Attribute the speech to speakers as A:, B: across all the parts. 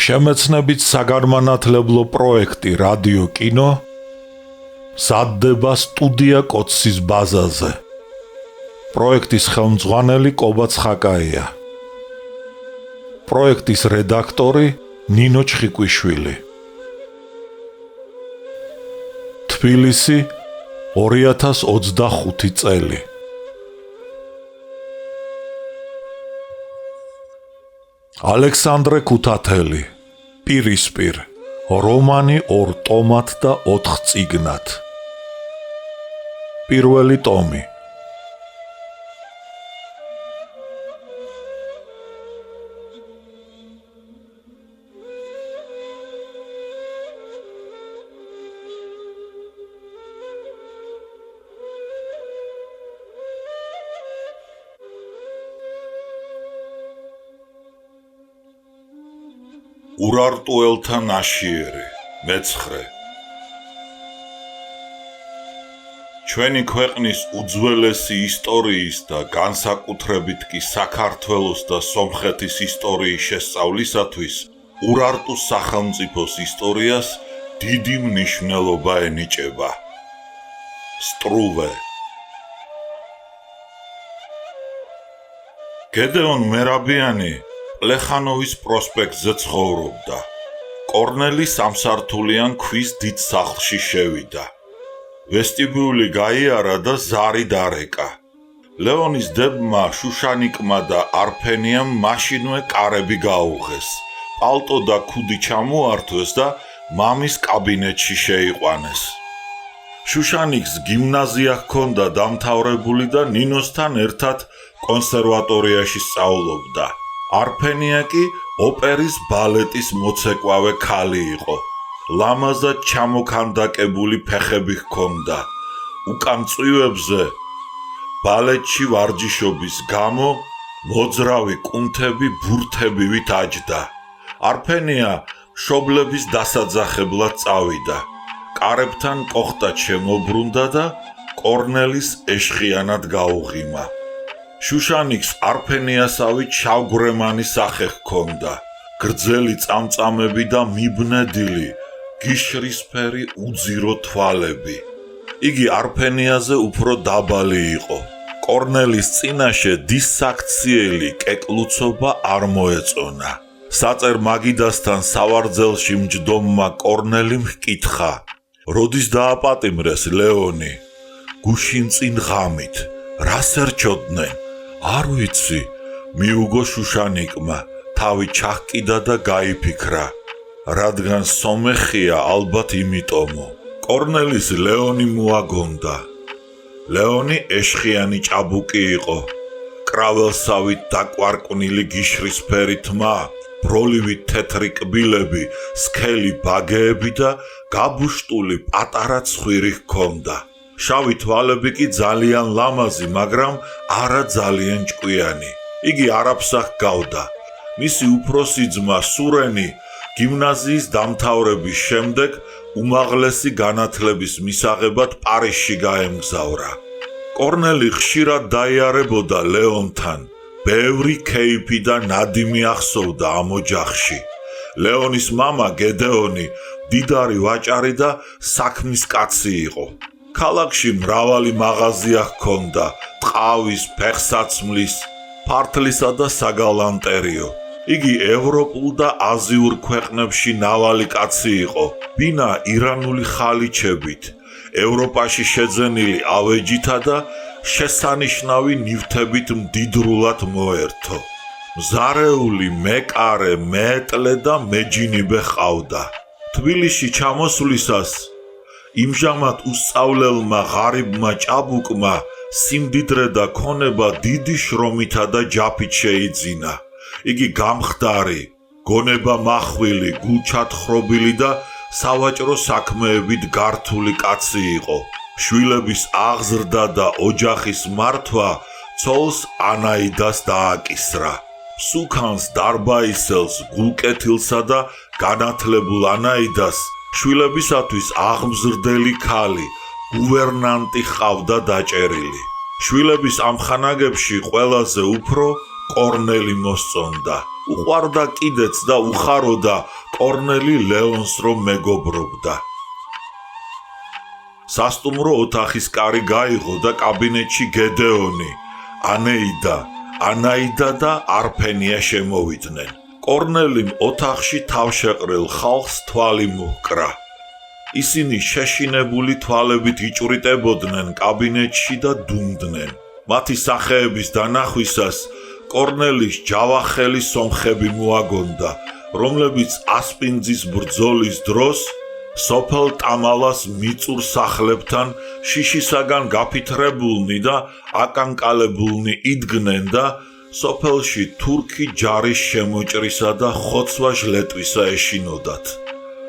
A: შემეცნებით საგანმანათლებლო პროექტი რადიო კინო მზადდება სტუდია კოცის ბაზაზე. პროექტის ხელმძღვანელი კობა ცხაკაია. პროექტის რედაქტორი ნინო ჩხიკვიშვილი. თბილისი 2025 წელი. ალექსანდრე ქუთათელი, პირისპირ, რომანი 2 ტომად და 4 წიგნად. პირველი ტომი. ურარტუელთა ნაშიერი, მე-9. ჩვენი ქვეყნის უძველესი ისტორიის და განსაკუთრებით კი საქართველოს და სომხეთის ისტორიის შესწავლისათვის ურარტუს სახელმწიფოს ისტორიას დიდი მნიშვნელობა ენიჭება. სტრუვე. გედეონ მერაბიანი პლეხანოვის პროსპექტზე ცხოვრობდა. კორნელი სამსართულიან ქვის დიდ სახლში შევიდა. ვესტიბიული გაიარა და ზარი დარეკა. ლეონის დებმა შუშანიკმა და არფენიამ მაშინვე კარები გაუღეს. პალტო და ქუდი ჩამოართვეს და მამის კაბინეტში შეიყვანეს. შუშანიკს გიმნაზია ჰქონდა დამთავრებული და ნინოსთან ერთად კონსერვატორიაში სწავლობდა. არფენია კი ოპერის ბალეტის მოცეკვავე ქალი იყო. ლამაზად ჩამოქანდაკებული ფეხები ჰქონდა. უკან წვივებზე ბალეტში ვარჯიშობის გამო მოძრავი კუნთები ბურთებივით აჯდა. არფენია მშობლების დასაძახებლად წავიდა. კარებთან კოხტა შემობრუნდა და კორნელის ეშხიანად გაუღიმა. შუშანიკს არფენიასავი ჩავგვრემანი სახე ჰქონდა. გრძელი წამწამები და მიბნედილი, გიშრისფერი უძირო თვალები. იგი არფენიაზე უფრო დაბალი იყო. კორნელის წინაშე დისაქციელი კეკლუცობა არ მოეწონა. საწერ მაგიდასთან სავარძელში მჯდომმა კორნელიმ ჰკითხა: როდის დააპატიმრეს ლეონი? გუშინ წინ ღამით. რას ერჩოდნენ? არ ვიცი, მიუგო შუშანიკმა, თავი ჩაჰკიდა და გაიფიქრა, რადგან სომეხია ალბათ იმიტომო. კორნელის ლეონი მოაგონდა. ლეონი ეშხიანი ჭაბუკი იყო. კრაველსავით დაკვარკვნილი გიშრისფერი თმა, ბროლივი თეთრი კბილები, სქელი ბაგეები და გაბუშტული პატარა ცხვირი ჰქონდა. შავი თვალები კი ძალიან ლამაზი, მაგრამ არა ძალიან ჭკვიანი. იგი არაფსა ჰგავდა. მისი უფროსი ძმა სურენი გიმნაზიის დამთავრების შემდეგ უმაღლესი განათლების მისაღებად პარიზში გაემგზავრა. კორნელი ხშირად დაიარებოდა ლეონთან. ბევრი ქეიფი და ნადიმი ახსოვდა ამ ოჯახში. ლეონის მამა გედეონი დიდარი ვაჭარი და საქმის კაცი იყო. ქალაქში მრავალი მაღაზია ჰქონდა, ტყავის, ფეხსაცმლის, ფართლისა და საგალანტერიო. იგი ევროპულ და აზიურ ქვეყნებში ნავალი კაცი იყო, ბინა ირანული ხალიჩებით, ევროპაში შეძენილი ავეჯითა და შესანიშნავი ნივთებით მდიდრულად მოერთო. მზარეული, მეკარე, მეტლე და მეჯინიბე ჰყავდა. თბილისში ჩამოსვლისას იმჟამად უსწავლელმა ღარიბმა ჭაბუკმა სიმდიდრე და ქონება დიდი შრომითა და ჯაფით შეიძინა. იგი გამხდარი, გონება მახვილი, გულჩათხრობილი და სავაჭრო საქმეებით გართული კაცი იყო. შვილების აღზრდა და ოჯახის მართვა ცოლს ანაიდას დააკისრა. სუქანს, დარბაისელს, გულკეთილსა და განათლებულ ანაიდას შვილებისათვის აღმზრდელი ქალი, გუვერნანტი ჰყავდა დაჭერილი. შვილების ამხანაგებში ყველაზე უფრო კორნელი მოსწონდა. უყვარდა კიდეც და უხაროდა კორნელი ლეონს რომ მეგობრობდა. სასტუმრო ოთახის კარი გაიღო და კაბინეტში გედეონი, ანაიდა და არფენია შემოვიდნენ. კორნელიმ ოთახში თავშეყრილ ხალხს თვალი მოჰკრა. ისინი შეშინებული თვალებით იჭვრიტებოდნენ კაბინეტში და დუმდნენ. მათი სახეების დანახვისას კორნელის ჯავახელი სომხები მოაგონდა, რომლებიც ასპინძის ბრძოლის დროს სოფელ ტამალას მიწურ სახლებთან შიშისაგან გაფითრებულნი და აკანკალებულნი იდგნენ და სოფელში თურქი ჯარის შემოჭრისა და ხოცვა ჟლეტვისა ეშინოდათ.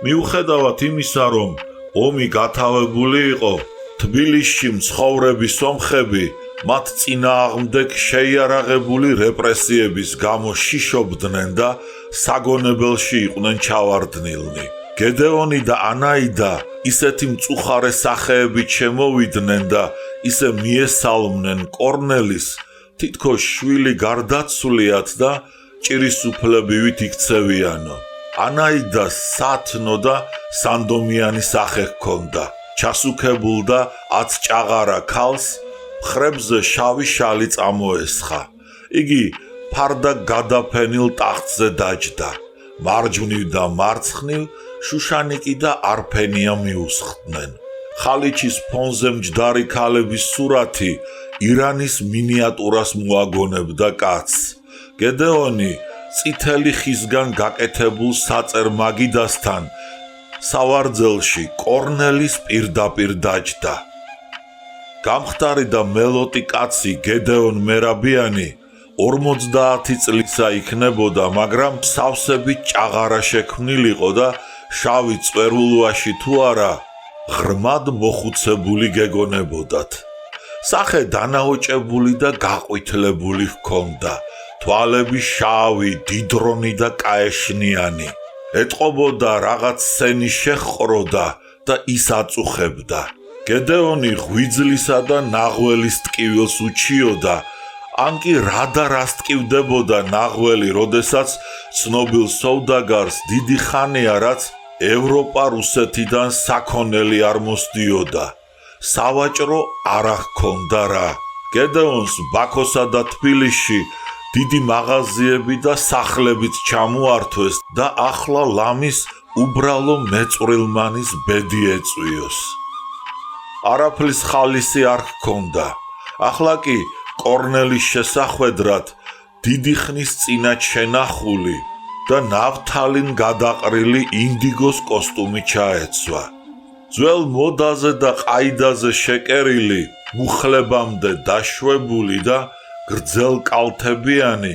A: მიუხედავად იმისა, რომ ომი გათავებული იყო, თბილისში მცხოვრები სომხები მათ წინააღმდეგ შეიარაღებული რეპრესიების გამო შიშობდნენ და საგონებელში იყვნენ ჩავარდნილნი. გედეონი და ანაიდა ისეთი მწუხარე სახეებით შემოვიდნენ და ისე მიესალმნენ კორნელის, თითქოს შვილი გარდაცვლიათ და ჭირისუფლებივით იქცევიანო. ანაიდას სათნო და სანდომიანი სახე ჰქონდა. ჩასუქებულ და აწჭაღარა ქალს მხრებზე შავი შალი წამოესხა. იგი ფარდა გადაფენილ ტახტზე დაჯდა. მარჯვნივ და მარცხნივ შუშანიკი და არფენია მიუსხდნენ. ხალიჩის ფონზე მჯდარი ქალების სურათი ირანის მინიატურას მოაგონებდა კაცს. გედეონი წითელი ხისგან გაკეთებულ საწერ მაგიდასთან სავარძელში კორნელის პირდაპირ დაჯდა. გამხდარი და მელოტი კაცი გედეონ მერაბიანი 50 წლისა იქნებოდა, მაგრამ სავსებით ჭაღარა შექმნილიყო და შავი წვერულვაში თუ არა ღრმად მოხუცებული გეგონებოდათ. სახე დანაოჭებული და გაყვითლებული ჰქონდა, თვალები შავი, დიდრონი და კაეშნიანი. ეტყობოდა რაღაც სენი შეჰყროდა და ის აწუხებდა. გედეონი ღვიძლისა და ნაღველის ტკივილს უჩიოდა, ან კი რას ტკივდებოდა ნაღველი, როდესაც ცნობილ სოვდაგარს დიდი ხანია, რაც ევროპა რუსეთიდან საქონელი არ მოსდიოდა. სავაჭრო არ ჰქონდა რა. გედეონს ბაქოსა და თბილისში დიდი მაღაზიები და სახლებიც ჩამოართვეს და ახლა ლამის უბრალო მეწვრილმანის ბედი ეწვიოს. არაფრის ხალისი არ ჰქონდა. ახლა კი კორნელის შესახვედრად დიდი ხნის წინათ შენახული და ნავთალინ გადაყრილი ინდიგოს კოსტუმი ჩაეცვა. ძველ მოდაზე და ყაიდაზე შეკერილი, მუხლებამდე დაშვებული და გრძელკალთებიანი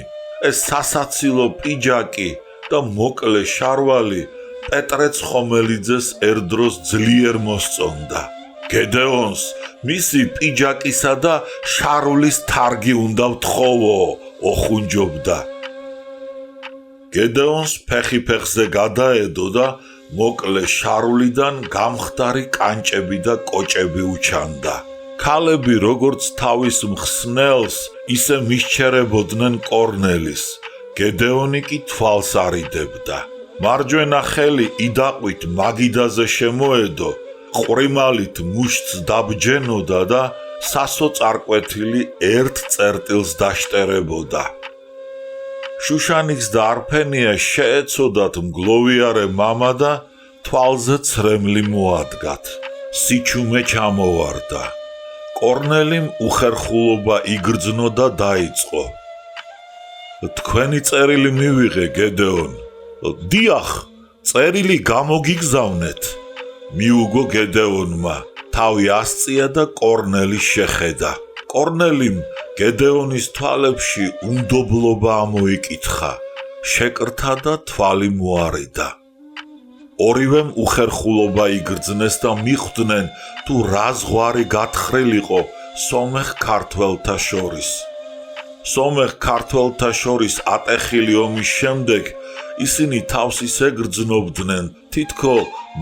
A: ეს სასაცილო პიჯაკი და მოკლე შარვალი პეტრე ცხომელიძეს ერთდროს ძლიერ მოსწონდა. გედეონს მისი პიჯაკისა და შარვლის თარგი უნდა ვთხოვო, ოხუნჯობდა. გედეონს ფეხი ფეხზე გადაედო და მოკლე შარვლიდან გამხდარი კანჭები და კოჭები უჩანდა. ქალები როგორც თავის მხსნელს, ისე მისჩერებოდნენ კორნელის. გედეონი კი თვალს არიდებდა. მარჯვენა ხელი იდაყვით მაგიდაზე შემოედო, ყვრიმალით მუშტს დაბჯენოდა და სასო წარკვეთილი ერთ წერტილს დაშტერებოდა. შუშანიკს და არფენია შეეცოდათ მგლოვიარე მამა და თვალზე ცრემლი მოადგათ. სიჩუმე ჩამოვარდა. კორნელიმ უხერხულობა იგრძნო და დაიწყო. თქვენი წერილი მივიღე, გედეონ. დიახ, წერილი გამოგიგზავნეთ. მიუგო გედეონმა, თავი ასწია და კორნელი შეხედა. კორნელიმ გედეონის თვალებში უნდობლობა ამოიკითხა, შეკრთა და თვალი მოარიდა. ორივემ უხერხულობა იგრძნეს და მიხვდნენ თუ რა ზღვარი გათხრილიყო სომეხ ქართველთა შორის. სომეხ ქართველთა შორის ატეხილი ომის შემდეგ ისინი თავს ისე გრძნობდნენ, თითქო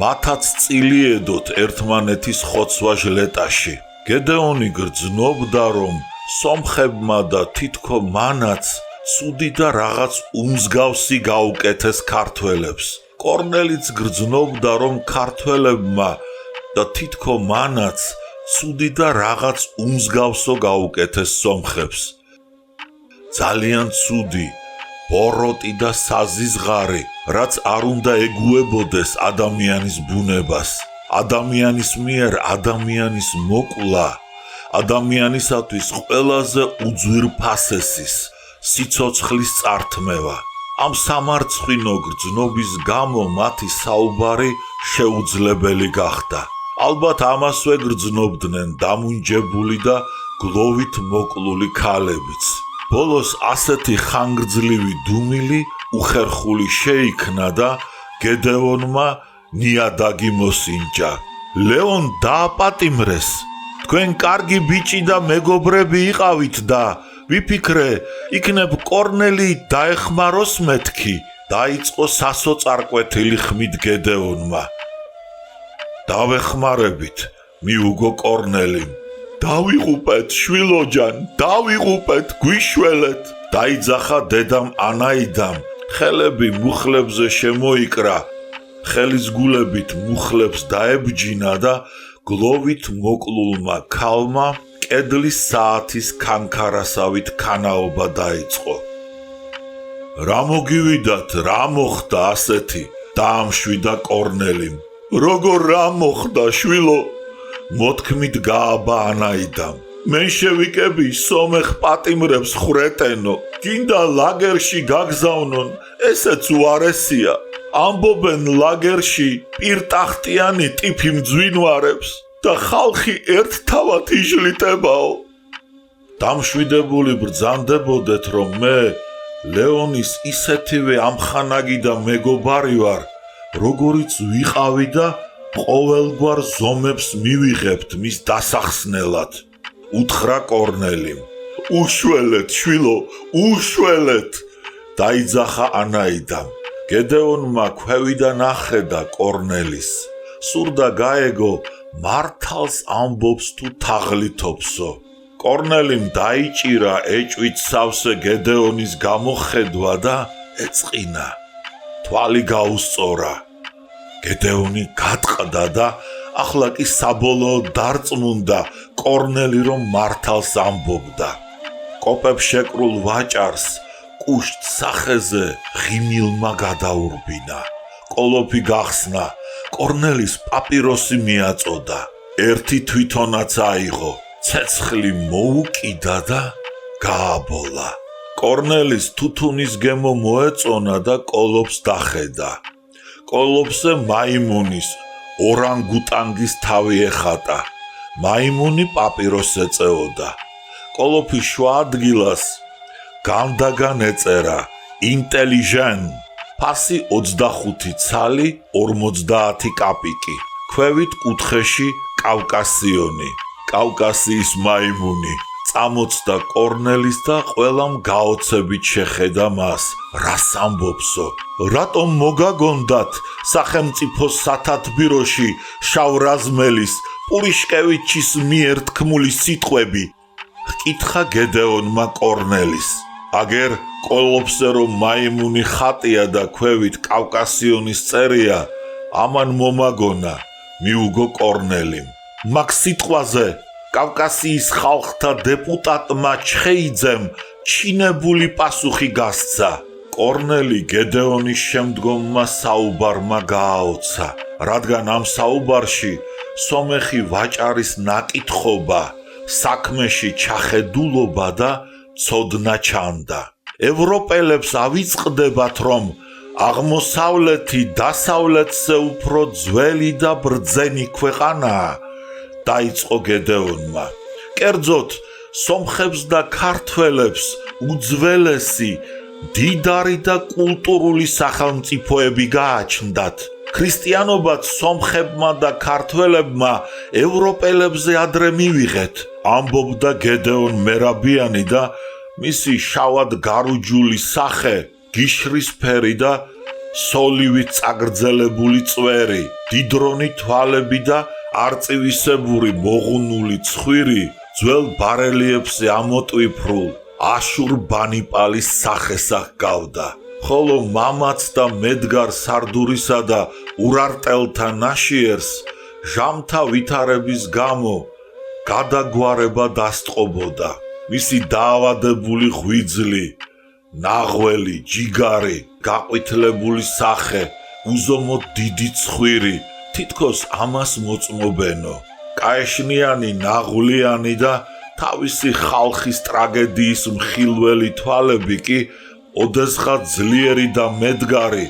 A: მათაც წილიედოთ ერთმანეთის ხოცვა ჟლეტაში. გედეონი გრძნობდა, რომ სომხებმა და თითქო მანაც ცუდი და რაღაც უმსგავსი გაუკეთეს ქართველებს. კორნელიც გრძნობდა, რომ ქართველებმა და თითქო მანაც ცუდი და რაღაც უმსგავსო გაუკეთეს სომხებს. ძალიან ცუდი, ბოროტი და საზიზღარი, რაც არ უნდა ეგუებოდეს ადამიანის ბუნებას. ადამიანის მიერ ადამიანის მოკლა, ადამიანისათვის ყველაზე უძვირფასესის, სიცოცხლის წართმევა. ამ სამარცხვინო გრძნობის გამო მათი საუბარი შეუძლებელი გახდა. ალბათ ამასვე გრძნობდნენ დამუნჯებული და გლოვით მოკლული ქალებიც. ბოლოს ასეთი ხანგრძლივი დუმილი უხერხული შეიქმნა და გედეონმა ნიადაგი მოსინჯა. ლეონ დააპატიმრეს. თქვენ კარგი ბიჭი და მეგობრები იყავით და ვიფიქრე, იქნებ კორნელი დაეხმაროს მეთქი. დაიწყო სასოწარკვეთილი ხმით გედეონმა. დავეხმარებით, მიუგო კორნელიმ. დავიღუპეთ, შვილოჯან, დავიღუპეთ, გვიშველეთ. დაიძახა დედამ ანაიდამ, ხელები მუხლებზე შემოიკრა, ხელის გულებით მუხლებს დაებჯინა და გლოვით მოკლულმა ქალმა კედლის საათის ქანქარასავით ქანაობა დაიწყო. რა მოგივიდათ, რა მოხდა ასეთი? დაამშვიდა კორნელიმ. როგორ რა მოხდა, შვილო? მოთქმით გააბა ანაიდამ. მენშევიკები სომეხ პატიმრებს ხრეტენო, გინდა ლაგერში გაგზავნონ, ესეც უარესია. ამბობენ ლაგერში პირტახტიანი ტიფი მძვინვარებს და ხალხი ერთთავად იშლიტებაო. დამშვიდებული ბრძანდებოდეთ, რომ მე ლეონის ისეთივე ამხანაგი და მეგობარი ვარ, როგორიც ვიყავი და ყოველგვარ ზომებს მივიღებთ მის დასახსნელად. უთხრა კორნელიმ. უშველეთ, შვილო, უშველეთ. დაიძახა ანაიდამ. გედეონმა ქვევიდან ახედა კორნელის. სურდა გაეგო, მართალს ამბობს თუ თაღლითობსო. კორნელიმ დაიჭირა ეჭვით სავსე გედეონის გამოხედვა და ეწყინა. თვალი გაუსწორა. გედეონი გატყდა და ახლა კი საბოლოოდ დარწმუნდა კორნელი, რომ მართალს ამბობდა. კოპებს შეკრულ ვაჭარს კუშტ სახეზე ღიმილმა გადაურბინა. კოლოფი გახსნა, კორნელის პაპიროსი მიაწოდა. ერთი თვითონაც აიღო, ცეცხლი მოუკიდა და გააბოლა. კორნელის თუთუნის გემო მოეწონა და კოლოფს დახედა. კოლოფზე მაიმუნის, ორანგუტანგის თავი ეხატა. მაიმუნი პაპიროსს ეწეოდა. კოლოფი შუა ადგილას განდაგან ეწერა ინტელიჟენ. ფასი 25 ცალი 50 კაპიკი. ქვევით კუთხეში კავკასიონი. კავკასიის მაიმუნი. წამოწდა კორნელის და ყველამ გაოცებით შეხედა მას. რას ამბობსო? რატომ მოგაგონდათ სახელმწიფოს სათათბიროში შავრაზმელის პურიშკევიჩის მიერ თქმული სიტყვები? ჰკითხა გედეონმა კორნელის. აგერ კოლოფზე რომ მაიმუნი ხატია და ქვევით კავკასიონის წერია, ამან მომაგონა, მიუგო კორნელიმ. მაგ სიტყვაზე კავკასიის ხალხთა დეპუტატმა ჩხეიძემ ჩინებული პასუხი გასცა. კორნელი გედეონის შემდგომმა საუბარმა გააოცა, რადგან ამ საუბარში სომეხი ვაჭარის ნაკითხობა, საქმეში ჩახედულობა და ცოდნა ჩანდა. ევროპელებს ავიწყდებათ, რომ აღმოსავლეთი დასავლეთზე უფრო ძველი და ბრძენი ქვეყანაა, დაიწყო გედეონმა. კერძოდ, სომხებს და ქართველებს უძველესი, დიდარი და კულტურული სახელმწიფოები გააჩნდათ. ქრისტიანობაც სომხებმა და ქართველებმა ევროპელებზე ადრე მივიღეთ, ამბობდა გედეონ მერაბიანი და მისი შავად გარუჯული სახე, გიშრისფერი და სოლივით წაგრძელებული წვერი, დიდრონი თვალები და არწივისებური მოღუნული ცხვირი ძველ ბარელიეფზე ამოტვიფრულ აშურბანიპალის სახეს ჰგავდა. ხოლო მამაც და მედგარ სარდურისა და ურარტელთა ნაშიერს ჟამთა ვითარების გამო გადაგვარება დასწყობოდა. მისი დაავადებული ღვიძლი, ნაღველი, ჯიგარი, გაყვითლებული სახე, უზომოდ დიდი ცხვირი თითქოს ამას მოწმობენო. კაეშნიანი, ნაღვლიანი და თავისი ხალხის ტრაგედიის მხილველი თვალები კი ოდესღაც ძლიერი და მედგარი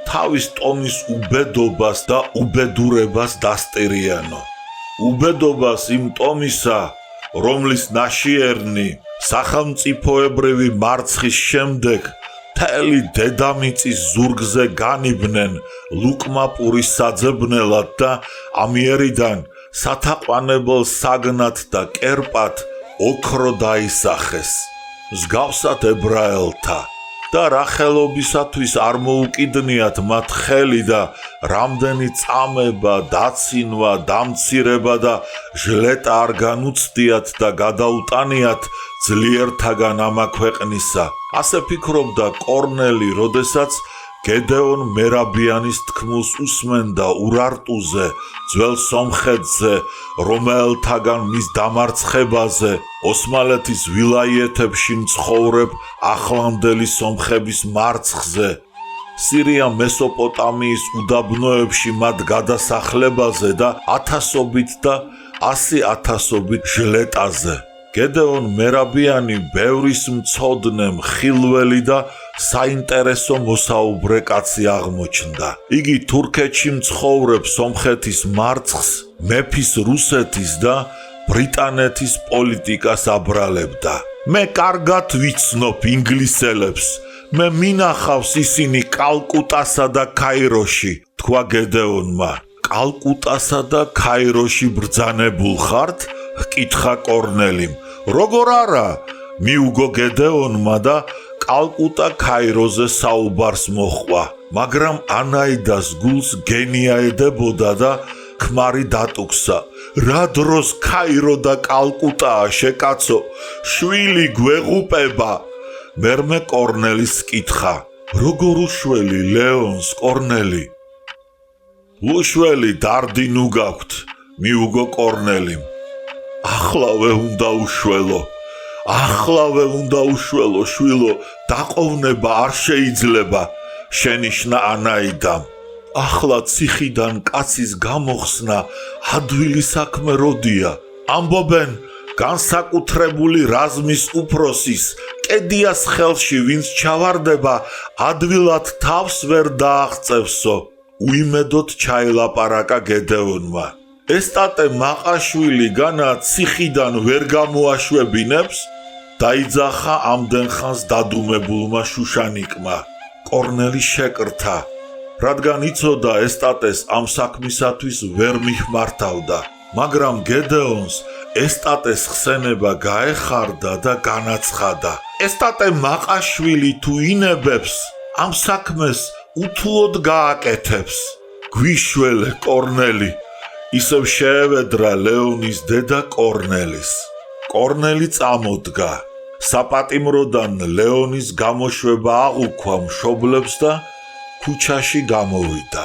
A: თავის ტომის უბედობას და უბედურებას დასტირიანო. უბედობას იმ ტომისა, რომლის ნაშიერნი სახელმწიფოებრივი მარცხის შემდეგ მთელი დედამიწის ზურგზე განიბნენ ლუკმაპურის საძებნელად და ამიერიდან სათაყვანებელ საგნად და კერპად ოქრო დაისახეს. მსგავსად ებრაელთა და რა ხელობისათვის არ მოუკიდნიათ მათ ხელი და რამდენი წამება, დაცინვა, დამცირება და ჟლეტა არ განუცდიათ და გადაუტანიათ ძლიერთაგან ამა ქვეყნისა. ასე ფიქრობდა კორნელი, როდესაც გედეონ მერაბიანის თქმულს usmenda ურარტუზე, ძველ სომხეთზე, რომელთაგან მის დამარცხებაზე, ოსმალეთის ვილაიეთებში მცხოვრებ ახლანდელი სომხების მარცხზე, სირია მესოპოტამიის უდაბნოებში მათ გადასახლებაზე და ათასობით და 100,000-ობით ჟლეტაზე. გედეონ მერაბიანი ბევრის მცოდნე, მხილველი და საინტერესო მოსაუბრე კაცი აღმოჩნდა. იგი თურქეთში მცხოვრებ სომხეთის მარცხს, მეფის რუსეთის და ბრიტანეთის პოლიტიკას აბრალებდა. მე კარგად ვიცნობ ინგლისელებს, მე მინახავს ისინი კალკუტასა და ქაიროში, თქვა გედეონმა. კალკუტასა და ქაიროში ბრძანებულ ხართ? ჰკითხა კორნელიმ. როგორ არა? მიუგო გედეონმა და კალკუტა ქაიროზე საუბარს მოჰყვა, მაგრამ ანაიდას გულს გენია ედებოდა და ქმარი დატუქსა. რა დროს ქაირო და კალკუტაა შეკაცო, შვილი გვეღუპება. მერმე კორნელის კითხა. როგორ უშველი ლეონს, კორნელი? უშველი დარდი ნუ გაქვთ, მიუგო კორნელიმ. ახლავე უნდა უშველო. ახლავე უნდა უშველო, შვილო, დაყოვნება არ შეიძლება, შენიშნა ანაიდამ. ახლა ციხიდან კაცის გამოხსნა ადვილი საქმე როდია. ამბობენ, განსაკუთრებული რაზმის უფროსის, კედიას ხელში ვინც ჩავარდება, ადვილად თავს ვერ დააღწევსო. უიმედოდ ჩაილაპარაკა გედეონმა. ესტატე მაყაშვილი განა ციხიდან ვერ გამოაშვებინებს? დაიძახა ამდენ ხანს დადუმებულმა შუშანიკმა. კორნელი შეკრთა, რადგან იცოდა ესტატეს ამ საქმისათვის ვერ მიხმართავდა, მაგრამ გედეონს ესტატეს ხსენება გაეხარდა და განაცხადა. ესტატე მაყაშვილი თუ ინებებს, ამ საქმეს უთუოდ გააკეთებს. გვიშველე კორნელი. ისევ შეევედრა ლეონის დედა კორნელის. კორნელი წამოდგა. საპატიმროდან ლეონის გამოშვება აღუქვა მშობლებს და ქუჩაში გამოვიდა.